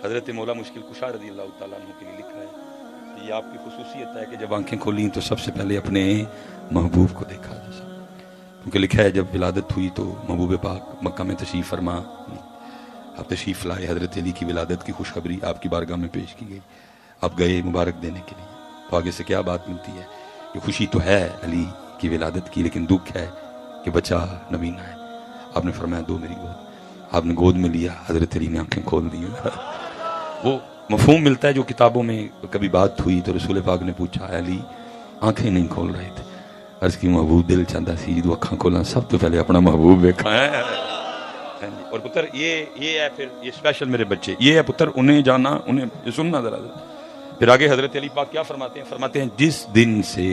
حضرت مولا مشکل کشا رضی اللہ تعالیٰ عنہ کے لیے لکھا ہے کہ یہ آپ کی خصوصیت ہے کہ جب آنکھیں کھولیں تو سب سے پہلے اپنے محبوب کو دیکھا جیسا، کیونکہ لکھا ہے جب ولادت ہوئی تو محبوب پاک مکہ میں تشریف فرما، آپ تشریف لائے، حضرت علی کی ولادت کی خوشخبری آپ کی بارگاہ میں پیش کی گئی، آپ گئے مبارک دینے کے لیے، تو آگے سے کیا بات ملتی ہے کہ خوشی تو ہے علی کی ولادت کی، لیکن دکھ ہے کہ بچہ نبی نہ ہے۔ آپ نے فرمایا دو میری گود، آپ نے گود میں لیا، حضرت علی نے آنکھیں کھول دی۔ وہ مفہوم ملتا ہے جو کتابوں میں کبھی بات ہوئی تو رسول پاک نے پوچھا علی آنکھیں نہیں کھول رہے تھے، عرض کی محبوب دل چاہتا سی جدو اکھاں کھولاں سب تو پہلے اپنا محبوب دیکھا ہے۔ اور پتر یہ ہے، پھر یہ اسپیشل میرے بچے، یہ ہے پتر انہیں جانا، انہیں یہ سننا ذرا پھر آگے حضرت علی پاک کیا فرماتے ہیں؟ فرماتے ہیں جس دن سے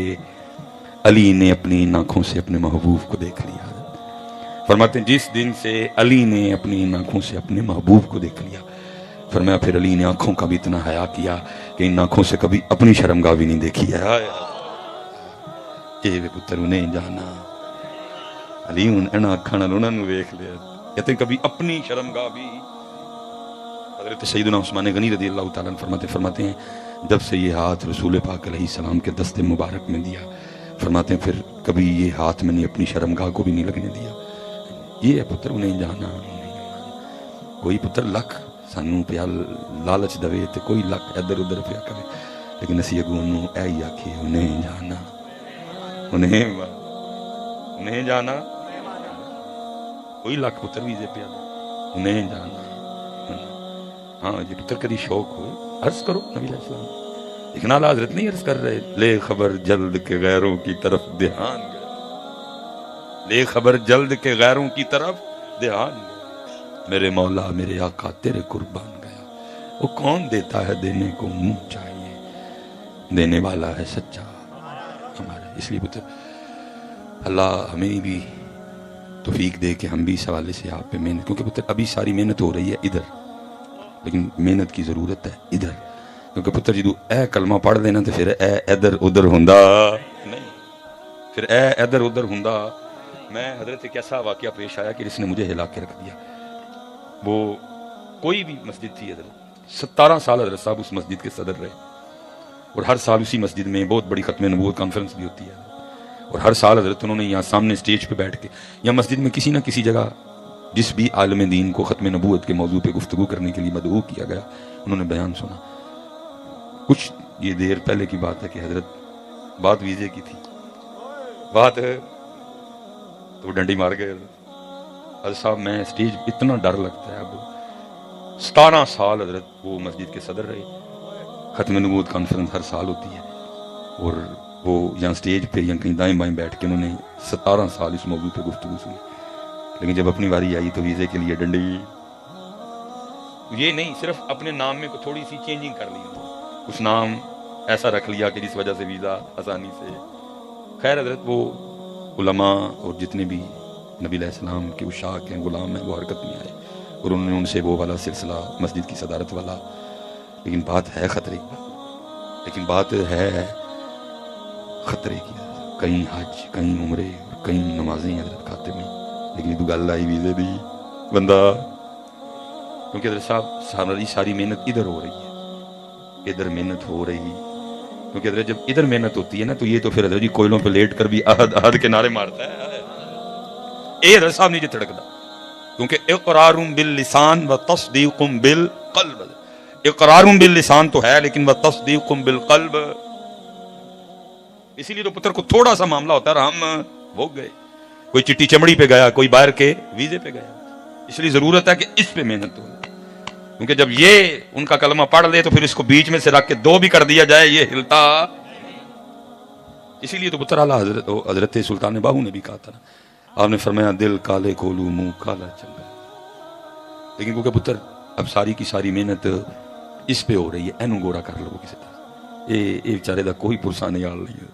علی نے اپنی آنکھوں سے اپنے محبوب کو دیکھ لیا، فرماتے ہیں جس دن سے علی نے اپنی آنکھوں سے اپنے محبوب کو دیکھ لیا، فرمایا پھر علی نے آنکھوں کا بھی اتنا حیا کیا کہ ان آنکھوں سے کبھی اپنی شرمگاہ بھی نہیں دیکھی ہے۔ اے پتر انہیں جانا، علی ان آنکھاں نال انہاں نوں ویکھ لیا، کہتے ہیں کبھی اپنی شرمگاہ بھی۔ حضرت سیدنا عثمان غنی رضی اللہ تعالیٰ عنہ فرماتے ہیں جب سے یہ ہاتھ رسول پاک علیہ السلام کے دست مبارک میں دیا، فرماتے ہیں پھر کبھی یہ ہاتھ میں نے اپنی شرمگاہ کو بھی نہیں لگنے دیا۔ یہ ہے پتر انہیں جانا، کوئی پتر لکھ سانوں پیا لالچ دوے تے کوئی لکھ ادھر ادھر پیا کرے، لیکن اسی اگوں انہوں اے ہی آکھے انہیں جانا، انہیں جانا، کوئی لکھ پتر بھی دے پیا انہیں جانا۔ ہاں یہ پتر کدی شوق ہوئے عرض کرو نبی علیہ السلام، لیکن اعلیٰ حضرت نہیں عرض کر رہے لے خبر جلد کے غیروں کی طرف دھیان گیا، لے خبر جلد کے غیروں کی طرف دھیان گیا، میرے مولا میرے آقا تیرے قربان گیا، وہ کون دیتا ہے دینے کو منہ چاہیے، دینے والا ہے سچا ہمارا۔ اس لیے پتر اللہ ہمیں بھی توفیق دے کہ ہم بھی اس حوالے سے آپ پہ محنت، کیونکہ پتر ابھی ساری محنت ہو رہی ہے ادھر، لیکن محنت کی ضرورت ہے ادھر، کیونکہ پتر جدو اے کلمہ پڑھ دینا تو پھر اے ادھر ادھر ہوندا نہیں، پھر اے ادھر ادھر ہوندا۔ میں حضرت ایک ایسا واقعہ پیش آیا کہ جس نے مجھے ہلا کے رکھ دیا۔ وہ کوئی بھی مسجد تھی حضرت، 17 سال حضرت صاحب اس مسجد کے صدر رہے، اور ہر سال اسی مسجد میں بہت بڑی ختم نبوت کانفرنس بھی ہوتی ہے، اور ہر سال حضرت انہوں نے یہاں سامنے سٹیج پہ بیٹھ کے یا مسجد میں کسی نہ کسی جگہ جس بھی عالم دین کو ختم نبوت کے موضوع پہ گفتگو کرنے کے لیے مدعو کیا گیا انہوں نے بیان سنا۔ کچھ یہ دیر پہلے کی بات ہے کہ حضرت بات ویزے کی تھی، بات ہے تو ڈنڈی مار گئے حضرت صاحب، میں سٹیج اتنا ڈر لگتا ہے۔ اب 17 سال حضرت وہ مسجد کے صدر رہے، ختم نبوت کانفرنس ہر سال ہوتی ہے، اور وہ یہاں سٹیج پہ یا کہیں دائیں بائیں بیٹھ کے انہوں نے 17 سال اس موضوع پہ گفتگو سنی، لیکن جب اپنی باری آئی تو ویزے کے لیے ڈنڈی، یہ نہیں صرف اپنے نام میں تھوڑی سی چینجنگ کر لی، کچھ نام ایسا رکھ لیا کہ جس وجہ سے ویزا آسانی سے۔ خیر حضرت وہ علماء اور جتنے بھی نبی علیہ السلام کے عشاق ہیں غلام ہیں وہ حرکت میں آئے، اور انہوں نے ان سے وہ والا سلسلہ مسجد کی صدارت والا، لیکن بات ہے خطرے کی، لیکن بات ہے خطرے کی، کہیں حج کہیں عمرے کہیں نمازیں حضرت کھاتے میں، لیکن یہ تو گل آئی ویزے دی بندہ، کیونکہ حضرت صاحب ساری محنت ادھر ہو رہی ہے، ادھر محنت ہو رہی، کیونکہ حضرت جب ادھر محنت ہوتی ہے نا تو یہ تو پھر حضرت جی کوئلوں پہ لیٹ کر بھی عہد کے نعرے مارتا ہے، اے حضرت صاحب نیچے تھڑکدا، کیونکہ اقرار باللسان و تصدیق بالقلب، اقرار باللسان تو ہے لیکن و تصدیق بالقلب، اسی لیے تو پتر کو تھوڑا سا معاملہ ہوتا ہے ہم ہو گئے، کوئی چٹی چمڑی پہ گیا، کوئی باہر کے ویزے پہ گیا، اس لیے ضرورت ہے کہ اس پہ محنت ہو، کیونکہ جب یہ ان کا کلمہ پڑھ لے تو پھر اس کو بیچ میں سے رکھ کے دو بھی کر دیا جائے یہ ہلتا، اسی لیے تو پتر اعلیٰ حضرت سلطان باہو نے بھی کہا تھا نا، آپ نے فرمایا دل کالے کولو منہ کالا چنگا، لیکن کیونکہ پتر اب ساری کی ساری محنت اس پہ ہو رہی ہے، اینو گوڑا کر لو کسی طرح، یہ بیچارے دا کوئی پرسا نہیں آل نہیں ہے،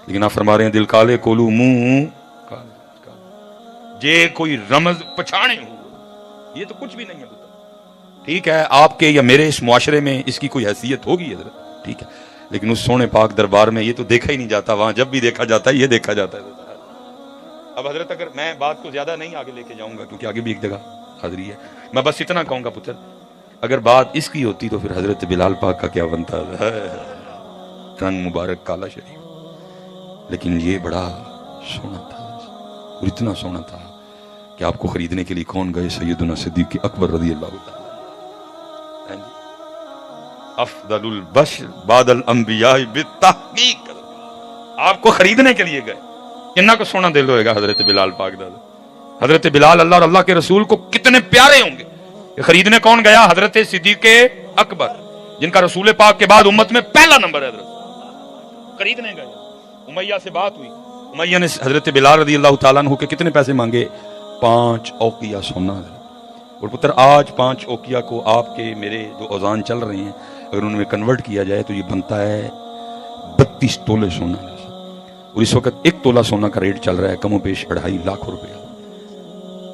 لیکن آپ فرما رہے ہیں دل کالے کولو منہ کالا، جے کوئی رمز پچھانے ہو، یہ تو کچھ بھی نہیں ہے پتر، ٹھیک ہے آپ کے یا میرے اس معاشرے میں اس کی کوئی حیثیت ہوگی حضرت، ٹھیک ہے، لیکن اس سونے پاک دربار میں یہ تو دیکھا ہی نہیں جاتا، وہاں جب بھی دیکھا جاتا ہے یہ دیکھا جاتا ہے۔ اب حضرت اگر میں بات کو زیادہ نہیں آگے لے کے جاؤں گا کیونکہ آگے بھی ایک جگہ حاضری ہے، میں بس اتنا کہوں گا پتر اگر بات اس کی ہوتی تو پھر حضرت بلال پاک کا کیا بنتا ہے، رنگ مبارک کالا شریف، لیکن یہ بڑا سونا تھا اور اتنا سونا تھا کہ آپ کو خریدنے کے لیے کون گئے؟ سیدنا صدیق اکبر رضی اللہ تعالی افضل البشر بعد الانبیاء بالتحقیق، آپ کو خریدنے کے لیے گئے۔ کتنا کو سونا دل ہوئے گا حضرت بلال پاک دا؟ حضرت بلال اللہ اور اللہ کے رسول کو کتنے پیارے ہوں گے۔ خریدنے کون گیا؟ حضرت صدیق اکبر، جن کا رسول پاک کے بعد امت میں پہلا نمبر ہے، حضرت خریدنے گئے۔ امیہ سے بات ہوئی، امیہ نے حضرت بلال رضی اللہ تعالیٰ عنہ کے کتنے پیسے مانگے؟ 5 اوقیہ سونا۔ اور پتر آج 5 اوقیہ کو آپ کے میرے جو اوزان چل رہے ہیں اگر ان میں کنورٹ کیا جائے تو یہ بنتا ہے 32 تولے سونا، اور اس وقت 1 تولہ سونا کا ریٹ چل رہا ہے کم و بیش 2.5 لاکھ روپیہ۔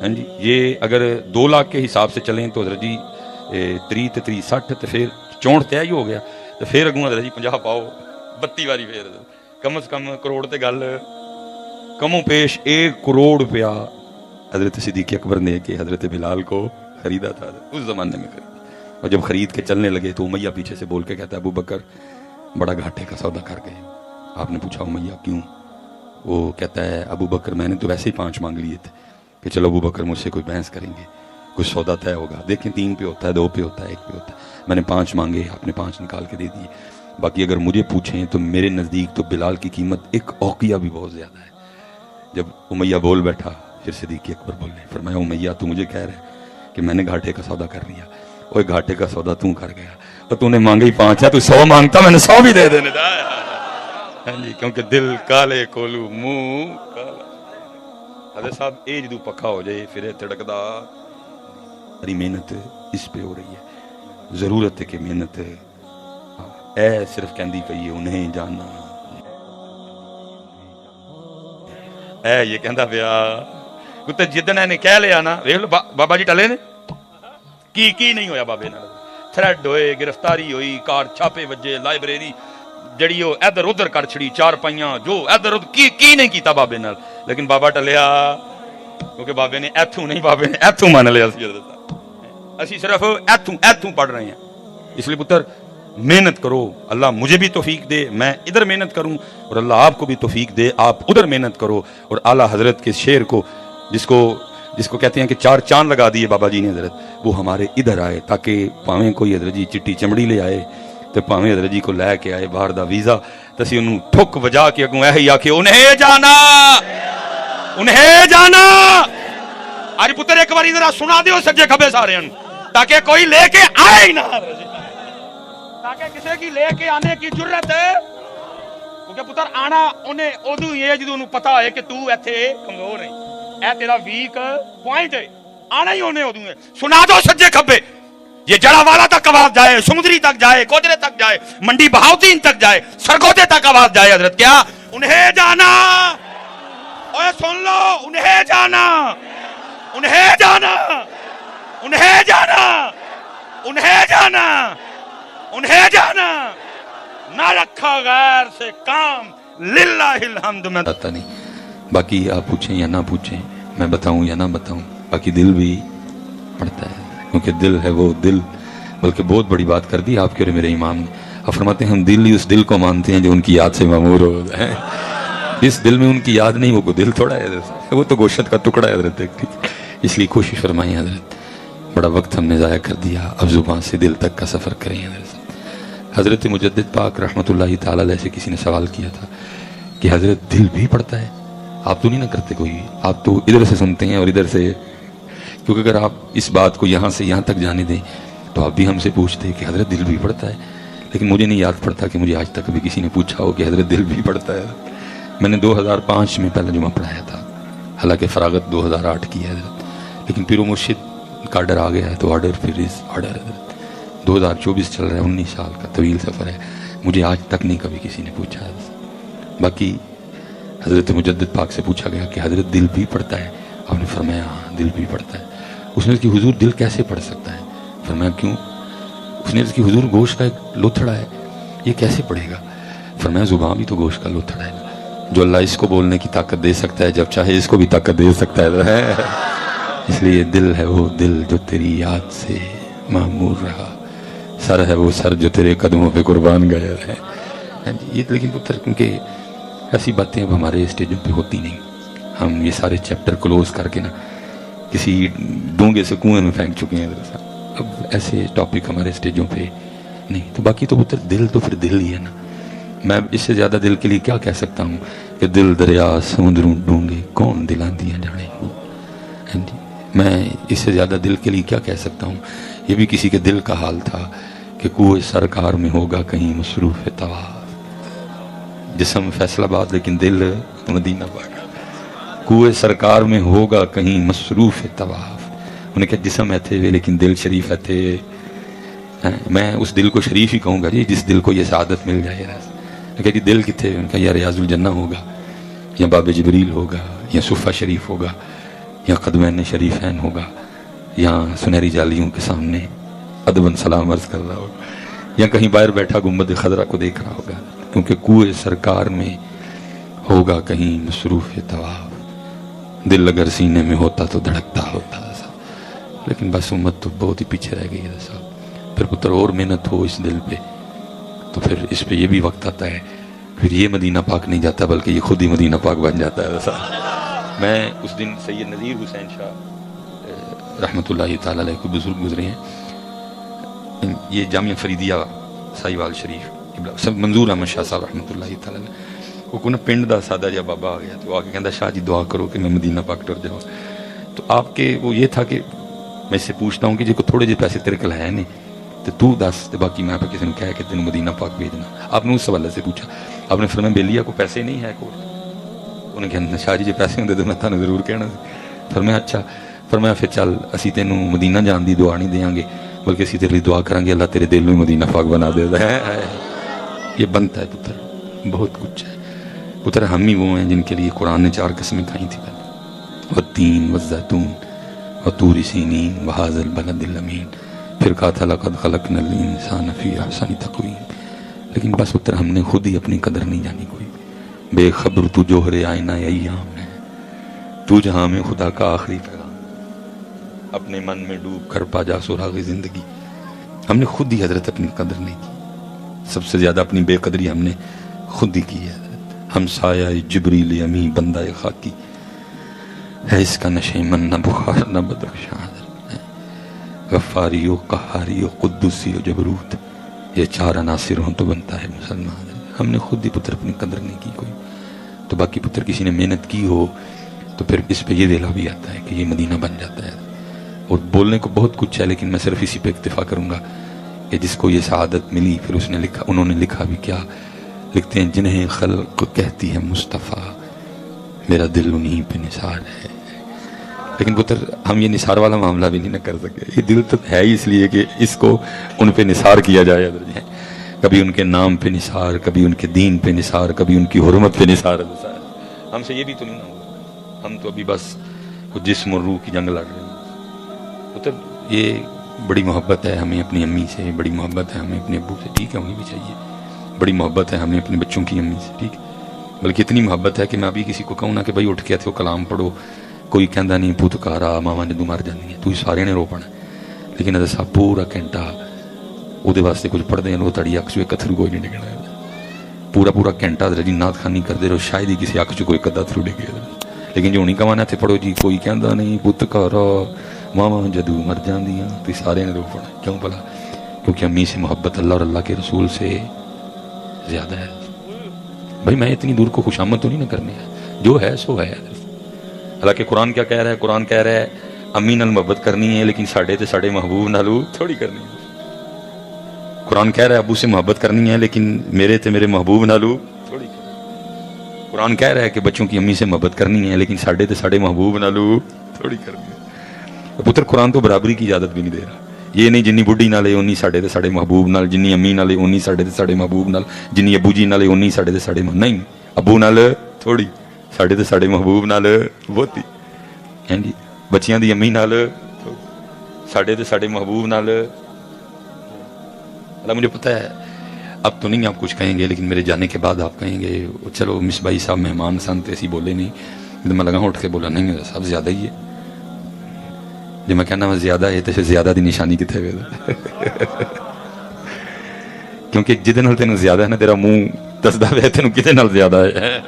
ہاں جی، یہ اگر 2 لاکھ کے حساب سے چلیں تو حضرت جی 3 تے 3 60 تو پھر 64 طے ہی ہو گیا، تو پھر اگوں حضرت جی 50 پاؤ 32 والی پھر کم از کم کروڑ تے گل کم و پیش 1 کروڑ روپیہ حضرت صدیق اکبر نے کہ حضرت بلال کو خریدا تھا، اس زمانے میں خریدا۔ اور جب خرید کے چلنے لگے تو امیہ پیچھے سے بول کے کہتا ہے ابو بکر بڑا گھاٹے کا سودا کر گئے۔ آپ نے پوچھا امیہ کیوں؟ وہ کہتا ہے ابو بکر میں نے تو ویسے ہی 5 مانگ لیے تھے کہ چلو ابو بکر مجھ سے کوئی بحث کریں گے، کچھ سودا طے ہوگا۔ دیکھیں 3 پہ ہوتا ہے، 2 پہ ہوتا ہے، 1 پہ ہوتا ہے۔ میں نے 5 مانگے، آپ نے 5 نکال کے دے دیے۔ باقی اگر مجھے پوچھیں تو میرے نزدیک تو بلال کی قیمت 1 اوقیہ بھی بہت زیادہ ہے۔ جب امیہ بول بیٹھا پھر صدیق اکبر بولے، فرمایا امیہ تو مجھے کہہ رہے کہ میں نے گھاٹے کا سودا کر لیا۔ وہ گھاٹے کا سودا تو کر گیا، اور تو نے مانگے ہی 5 ہے، تو 100 مانگتا میں نے 100 بھی دے دینے دا۔ ہاں جی، کیونکہ دل کالے کولو منہ کالا۔ حضرت صاحب اے جدو پکا ہو جائے پھر تڑکدا۔ ہری محنت اس پہ ہو رہی ہے، ضرورت ہے کہ محنت اے صرف کہندی پئی ہے انہیں جانا، اے یہ کہندا پیا کتے جدن نے کہہ لیا نا، ویکھ لو بابا جی ٹلے نے کی نہیں ہویا بابے نال، تھریڈ ہوئے، گرفتاری ہوئی، کار چھاپے وجے، لائبریری جڑی وہ ادھر ادھر کر چھڑی، 4 پائیاں جو ادھر ادھر کی نہیں کیتا بابے نال، لیکن بابا ٹلیا کیونکہ بابے نے ایتھوں نہیں، بابے نے ایتھوں مان لیا سی۔ اسی صرف ایتھوں پڑھ رہے ہیں۔ اس لیے پتر محنت کرو، اللہ مجھے بھی توفیق دے میں ادھر محنت کروں، اور اللہ آپ کو بھی توفیق دے آپ ادھر محنت کرو۔ اور اعلیٰ حضرت کے شعر کو جس کو کہتے ہیں کہ 4 چاند لگا دیے بابا جی نے حضرت، وہ ہمارے ادھر آئے تاکہ پاویں کوئی حضرت جی چٹی چمڑی لے آئے تو پاویں حضرت جی کو لے کے آئے باہر دا ویزا، تسی انہوں ٹھک وجا کے اگوں ایہی آکھے انہیں جانا انہیں جانا۔ آج پتر ایک باری ذرا سنا دیو سجے کھبے سارے ان تاکہ کوئی لے کے آئے ہی نہ، تاکہ کسی کی لے کے آنے کی جرت ہے، کیونکہ پتر آنا انہیں ادو ہی ہے جدو انہوں پتا ہے کہ تو ایتھے کمزور ہے، اے تیرا ویک پوائنٹ ہے، آنا ہی انہیں ادو ہے۔ سنا دو سجے کھبے، یہ جڑا والا تک آواز جائے، سمندری تک جائے، کوجرے تک جائے، منڈی بہاؤدین تک جائے، سرگودے تک آواز جائے حضرت، کیا انہیں جانا؟ اوے سن لو، انہیں جانا انہیں جانا انہیں جانا انہیں جانا انہیں جانا، نہ رکھا غیر سے کام، للہ الحمد۔ میں بتا نہیں، باقی آپ پوچھیں یا نہ پوچھیں، میں بتاؤں یا نہ بتاؤں، باقی دل بھی پڑتا ہے، کیونکہ دل ہے وہ دل۔ بلکہ بہت بڑی بات کر دی آپ کے اور میرے امام نے، آپ فرماتے ہیں ہم دل ہی اس دل کو مانتے ہیں جو ان کی یاد سے معمور ہو ہے۔ اس دل میں ان کی یاد نہیں، وہ دل تھوڑا ہے حضرت، وہ تو گوشت کا ٹکڑا ہے حضرت۔ اس لیے کوشش فرمائیں حضرت، بڑا وقت ہم نے ضائع کر دیا، اب زبان سے دل تک کا سفر کریں حضرت۔ حضرت مجدد پاک رحمۃ اللہ تعالی علیہ سے کسی نے سوال کیا تھا کہ حضرت دل بھی پڑتا ہے؟ آپ تو نہیں نہ کرتے کوئی، آپ تو ادھر سے سنتے ہیں اور ادھر سے، کیونکہ اگر آپ اس بات کو یہاں سے یہاں تک جانے دیں تو آپ بھی ہم سے پوچھتے کہ حضرت دل بھی پڑتا ہے، لیکن مجھے نہیں یاد پڑتا کہ مجھے آج تک کبھی کسی نے پوچھا ہو کہ حضرت دل بھی پڑتا ہے۔ میں نے 2005 میں پہلا جمعہ پڑھایا تھا، حالانکہ فراغت 2008 کی ہے حضرت، لیکن پھر وہ مرشد کا آرڈر آ گیا ہے تو آرڈر پھر اس آرڈر حضرت 2024 چل رہا ہے، 19 سال کا طویل سفر ہے، مجھے آج تک نہیں کبھی کسی نے پوچھا ہے۔ باقی حضرت مجدد پاک سے پوچھا گیا کہ حضرت دل بھی پڑتا ہے؟ آپ نے فرمایا ہاں دل بھی پڑتا ہے۔ اس نے کہ حضور دل کیسے پڑ سکتا ہے؟ فرمایا کیوں؟ اس نے کہ حضور گوشت کا ایک لوتھڑا ہے، یہ کیسے پڑے گا؟ فرمایا زبان بھی تو گوشت کا لوتھڑا ہے، جو اللہ اس کو بولنے کی طاقت دے سکتا ہے جب چاہے اس کو بھی طاقت دے سکتا ہے۔ اس لیے دل ہے وہ دل جو تیری یاد سے معمور رہا، سر ہے وہ سر جو تیرے قدموں پہ قربان گیا ہے. یہ لیکن پتر کیونکہ ایسی باتیں اب ہمارے اسٹیجوں پہ ہوتی نہیں. ہم یہ سارے چیپٹر کلوز کر کے نا کسی ڈونگے سے کنویں میں پھینک چکے ہیں. اب ایسے ٹاپک ہمارے اسٹیجوں پہ نہیں. تو باقی تو پتر دل تو پھر دل ہی ہے نا. میں اس سے زیادہ دل کے لیے کیا کہہ سکتا ہوں کہ دل دریا سمندروں ڈونگے کون دلاں دیاں جانے. میں اس سے زیادہ دل کے لیے کیا کہہ سکتا ہوں. یہ بھی کسی کے دل کا حال تھا کہ کوہ سرکار میں ہوگا کہیں مصروف طواف. جسم فیصل آباد لیکن دل مدینہ پاک. کوہ سرکار میں ہوگا کہیں مصروف طواف. انہیں کہا جسم ہے تھے لیکن دل شریف ہے تھے. میں اس دل کو شریف ہی کہوں گا جی جس دل کو یہ سعادت مل جائے. کہ جی دل کتنے؟ ان کا یا ریاض الجنہ ہوگا یا باب جبریل ہوگا یا صفہ شریف ہوگا یا قدمین شریفین ہوگا یا سنہری جالیوں کے سامنے ادباً سلام عرض کر رہا ہوگا یا کہیں باہر بیٹھا گنبد خضرا کو دیکھ رہا ہوگا. کیونکہ کوہ سرکار میں ہوگا کہیں مصروف طواف. دل اگر سینے میں ہوتا تو دھڑکتا ہوتا. لیکن بس امت تو بہت ہی پیچھے رہ گئی ہے صاحب. پھر پتر اور محنت ہو اس دل پہ تو پھر اس پہ یہ بھی وقت آتا ہے پھر یہ مدینہ پاک نہیں جاتا بلکہ یہ خود ہی مدینہ پاک بن جاتا ہے صاحب. میں اس دن سید نذیر حسین شاہ رحمۃ اللہ تعالی علیہ کو بزرگ گزرے ہیں. یہ جامعہ فریدیہ سائیوال شریف سب منظور احمد شاہ صاحب رحمۃ اللہ تعالی علیہ وہ کوئی پنڈ دا سادہ جا بابا آ گیا تو آ کے کہندا شاہ جی دعا کرو کہ میں مدینہ پاک ٹر جاؤں. تو آپ کے وہ یہ تھا کہ میں اس سے پوچھتا ہوں کہ جی کو تھوڑے جے پیسے تیرے کل ہے نہیں تو دس تے باقی میں پہ کسی نے کہہ کہ تین مدینہ پاک بھیجنا. آپ نے اس سوالے سے پوچھا. آپ نے فرمایا بیلیا کو پیسے نہیں ہے کو. انہیں کہنا شاہ جی جی پیسے ہوندے تو میں تھانوں ضرور کہنا. فرمایا اچھا. فرمایا پھر چل اسی تینوں مدینہ جان دی دعا نہیں دیاں گے بلکہ اسی تیرے لیے دعا کریں گے اللہ تیرے دل میں مدینہ پاک بنا دے. یہ بنتا ہے پتر بہت کچھ ہے پتر. ہم ہی وہ ہیں جن کے لیے قرآن نے 4 قسمیں کھائی تھی پہلے. والتین والزیتون وطور سینین وہذا البلد الامین. پھر کہا تھا لقد خلقنا الانسان فی احسن تقویم. لیکن بس اتر ہم نے خود ہی اپنی قدر نہیں جانی. کوئی بے خبر تو جوہر آئینہ ایام ہے تو جہاں میں خدا کا آخری پیغام. اپنے من میں ڈوب کر پا جا سراغ زندگی. ہم نے خود ہی حضرت اپنی قدر نہیں کی. سب سے زیادہ اپنی بے قدری ہم نے خود ہی کی ہے. ہم سایہ جبریل امی بندہ خاکی ہے اس کا نشے من نہ بخار نہ بدخشاں. غفاری و قہاری و قدوسی و جبروت یہ 4 عناصر ہوں تو بنتا ہے مسلمان. ہم نے خود ہی پتر اپنی قدر نہیں کی کوئی. تو باقی پتر کسی نے محنت کی ہو تو پھر اس پہ یہ دلا بھی آتا ہے کہ یہ مدینہ بن جاتا ہے. اور بولنے کو بہت کچھ ہے لیکن میں صرف اسی پہ اکتفا کروں گا کہ جس کو یہ سعادت ملی پھر اس نے لکھا. انہوں نے لکھا بھی کیا لکھتے ہیں جنہیں خلق کہتی ہے مصطفیٰ میرا دل انہی پہ نثار ہے. لیکن پتر ہم یہ نثار والا معاملہ بھی نہیں نہ کر سکے. یہ دل تو ہے ہی اس لیے کہ اس کو ان پہ نثار کیا جائے. کبھی ان کے نام پہ نثار کبھی ان کے دین پہ نثار کبھی ان کی حرمت پہ نثار. ہم سے یہ بھی تو نہیں نہ ہوگا. ہم تو ابھی بس جسم اور روح کی جنگ لڑ رہے ہیں. پتر یہ بڑی محبت ہے ہمیں اپنی امی سے. بڑی محبت ہے ہمیں اپنے ابو سے. ٹھیک ہے ہونی بھی چاہیے. بڑی محبت ہے ہمیں اپنے بچوں کی امی سے. ٹھیک ہے بلکہ اتنی محبت ہے کہ میں ابھی کسی کو کہوں نا کہ بھائی اٹھ کے تھے وہ کلام پڑھو کوئی کہندا نہیں پتکارا ماما جدو مر جاندی ہے تو سارے نے رو پڑنا. لیکن حضرت صاحب پورا گھنٹہ وہ واسطے کچھ پڑھتے ہیں وہ تڑی اکھ چ ایک اتھرو کوئی نہیں ڈگنا. پورا گھنٹہ حضرت جی نعت خوانی کرتے رہو شاید ہی کسی اکھ چ کوئی کدا اتھرو ڈگے. لیکن جو نہیں کہوانا تھے پڑھو جی کوئی کہندا نہیں پتکارا ماما جدو مر جاندیاں تو سارے نے رو پڑنا. کیوں بھلا؟ کیونکہ امی سے محبت اللہ اور اللہ کے رسول سے زیادہ ہے. بھائی میں اتنی دور کو خوشامد تو نہیں نہ کرنی ہے. جو ہے سو ہے. حالانکہ قرآن کیا کہہ رہا ہے؟ قرآن کہہ رہا ہے امی نال محبت کرنی ہے لیکن ساڈے تے ساڈے محبوب نالو تھوڑی کرنی ہے. قرآن کہہ رہا ہے ابو سے محبت کرنی ہے لیکن میرے تے میرے محبوب نالو تھوڑی کرنی ہے. قرآن کہہ رہا ہے کہ بچوں کی امی سے محبت کرنی ہے لیکن ساڈے تے ساڈے محبوب نالو تھوڑی کرنی ہے. پتر قرآن تو برابری کی اجازت بھی نہیں دے رہا. یہ نہیں جنی بڈھی نالے اونی ساڈے تے ساڈے محبوب نال جنی امی نالے اونی ساڈے تے ساڈے محبوب نال جنی ابو جی نالے اونی ساڈے تے ساڈے نہیں ابو نال تھوڑی ساڈے تے ساڈے محبوب نال بہتی. ہیں جی بچیاں دی امی نال ساڈے تے ساڈے محبوب نال. اللہ مجھے پتہ ہے اب تو نہیں آپ کچھ کہیں گے لیکن میرے جانے کے بعد آپ کہیں گے چلو مصباحی صاحب مہمان سن تے ایسی بولے نہیں. تو میں لگا اٹھ کے بولا نہیں صاحب زیادہ ہی ہے. جی میں کہنا میں زیادہ ہے تو پھر زیادہ دی نشانی کتنے ہوئے کیونکہ جدے نال تینوں زیادہ ہے نا تیرا منہ دسدا پیا تینوں کتے نال زیادہ ہے